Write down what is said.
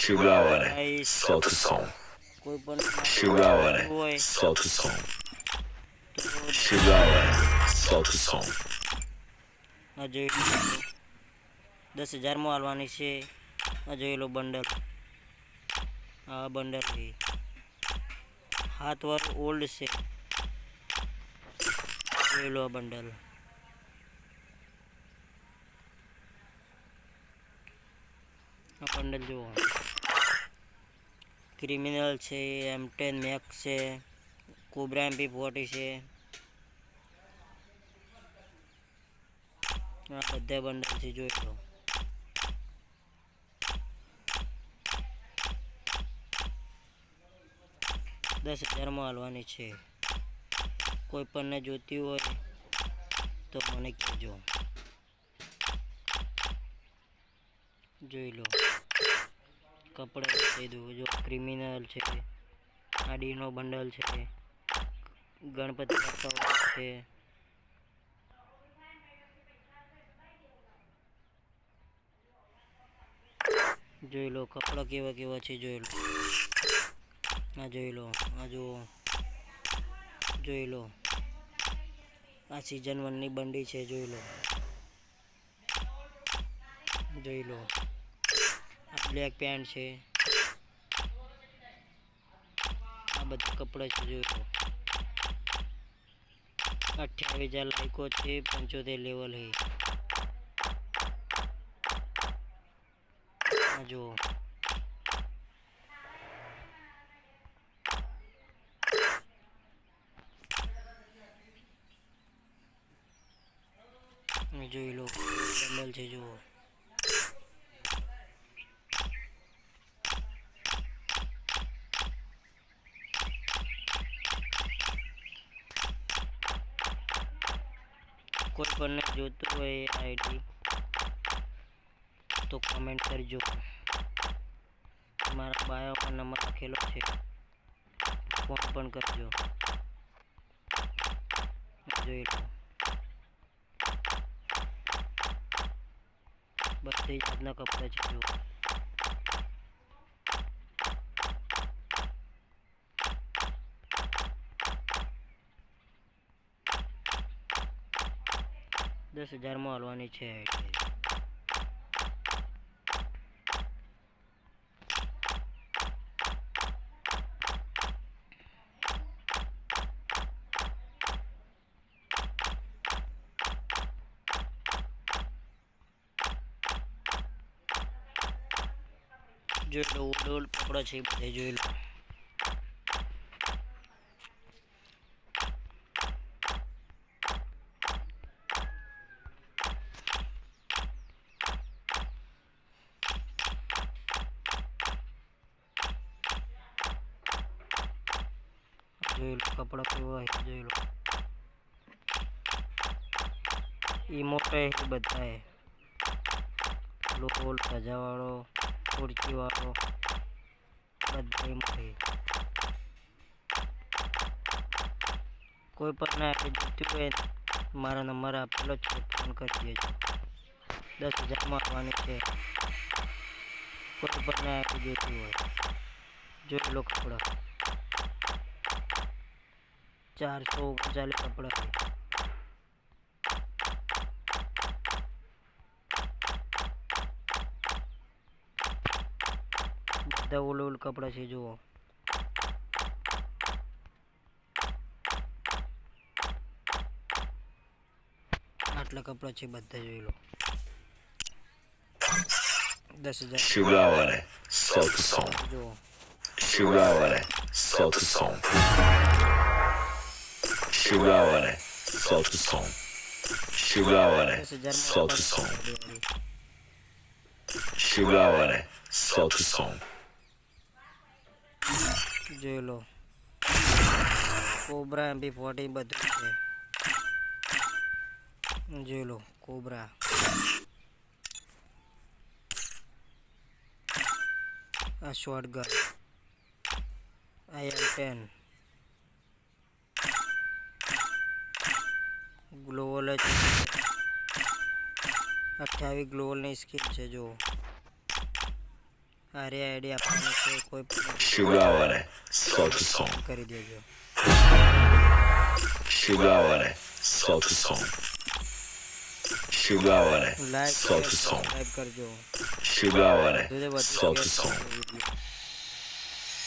શુગાવાને guys સૌથી song કોઈ પણ શુગાવાને હોય સૌથી સોંગ તો શુગાવાને સૌથી સોંગ આ જોઈ લો 10,000 માં હાલવાની છે આ જોઈ લો બંડલ આ બંડલ છે હાથ વાર ઓલ્ડ છે જોઈ લો આ બંડલ જુઓ ક્રિમિનલ છે M10 મેક્સ છે કોબ્રા MP40 છે આ બધા બંડલ છે જોઈ લો $10,000 માં હાલવાની છે કોઈ પણ ને જોતી હોય તો મને કહેજો જોઈ લો કપડા કહી દઉં જો ક્રિમિનલ છે આડીનો બંડલ છે ગણપતિ બાપા છે જોઈ લો કપડા કેવા કેવા છે જોઈ લો આ જોઈ લો આ જુઓ જોઈ લો આ સીઝન 1 ની બંડી છે જોઈ લો જોઈ લો આ બ્લેક પેન્ટ છે આ બધા કપડા છે જોઈ લો 28,000 લાઈકો છે 75 લેવલ है આ જુઓ જોઈ લો બંડલ છે જુઓ કોઈ પણ જોતું હોય આઈડી તો કમેન્ટ કરજો મારા બાયોમાં નંબર લખેલો છે ફોન પણ કરજો જોઈ લો બધી જાતના કપડા છે જો $10,000 માં હાલવાની છે જોઈ લો ઓલ્ડ કપડા છે બધે જોઈ લો જોઈ લો કપડા કેવા છે જોઈ લો ઇમોટ હે બધા હે લોલ સજાવાળો ખુરચી વાળો બધા ઇમોટ હે કોઈ પણ ના જોઈતું હોય મારા નંબર આપેલો છે ફોન કરી દેજો 10,000 માં આવવાની છે કોઈ પણ ના જોઈતું હોય જોઈ લો કપડા 439 કપડા છે બધા ઓલ કપડા છે જુઓ આટલા કપડા છે બધા જોઈ લો 10,000 શુગાવાને સૌથી સોંગ જુઓ શુગાવાને સૌથી સોંગ શુગાવાને સૌથી સોંગ શુગાવાને 10,000 સૌથી સોંગ શુગાવાને સૌથી સોંગ જોઈ લો કોબ્રા MP40 બધું છે જોઈ લો કોબ્રા આ શોટગન આ M10 ગ્લોવલ છે 28 ગ્લોવલની સ્કીન છે જો આરે આઈડી આપવાનું છે કોઈ પણ Shigaware, solta o som. કરી દેજો. Shigaware, solta o som. Shigaware, like solta o som. Subscribe કરજો. Shigaware, જોજે વધુ solta o શેર som. કરજો વિડીયો.